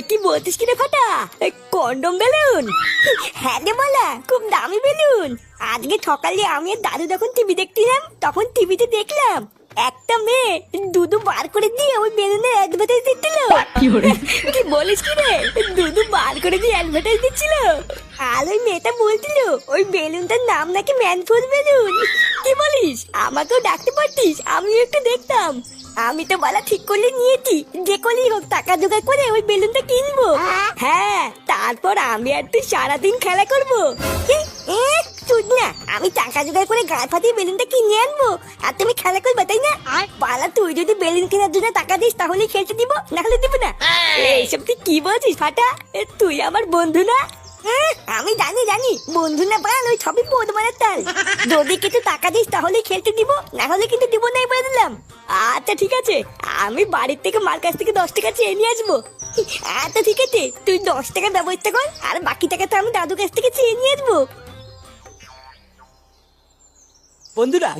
কি বলছিস কি রে ফাটা? Condom balloon? হ্যাঁ রে বলা, খুব দামি বেলুন। আজকে সকালে আমি আর দাদু যখন টিভি দেখছিলাম তখন টিভিতে দেখলাম একটা মেয়ে দুধু বার করে দিয়ে ওই বেলুনের অ্যাডভার্টাইজ দিচ্ছিল। কি বলিস কি রে? দুধু বার করে দিয়ে অ্যাডভার্টাইজ দিচ্ছিল। আর ওই মেয়েটা বলছিল ওই বেলুনটার নাম নাকি ম্যানফোর্স বেলুন। কি বলিস? আমাকেও ডাকতে পারতিস, আমিও একটু দেখতাম। আমি তো বলা ঠিক করলে নিয়েছি, যে করেই হোক টাকা জোগাড় করে ওই বেলুনটা কিনবো। হ্যাঁ, তারপর আমি আর তুই সারাদিন খেলা করবো। চুদ না, আমি টাকা জোগাড় করে গায়ে ফাটিয়ে বেলুনটা কিনে আনবো আর তুমি খেলা করবে, তাই না? পালা, তুই যদি বেলুন কেনার জন্য টাকা দিস তাহলে খেলতে দিব, না হলে দিব না। এইসব তুই কি বলছিস ফাটা? তুই আমার বন্ধু না? আমি জানি জানি, বন্ধু না পান ওই সবই বোধ মারার তাল। যদি কিছু টাকা দিস তাহলে খেলতে দিব, না হলে কিন্তু দিব না, বলে দিলাম। আচ্ছা ঠিক আছে, আমি বাড়ির থেকে মার কাছ থেকে 10 টাকা চেয়ে নিয়ে আসবো। আচ্ছা ঠিক আছে, তুই 10 টাকা ব্যবস্থা কর, আর বাকি টাকা তো আমি দাদুর কাছ থেকে চেয়ে নিয়ে আসবো। বন্ধুরা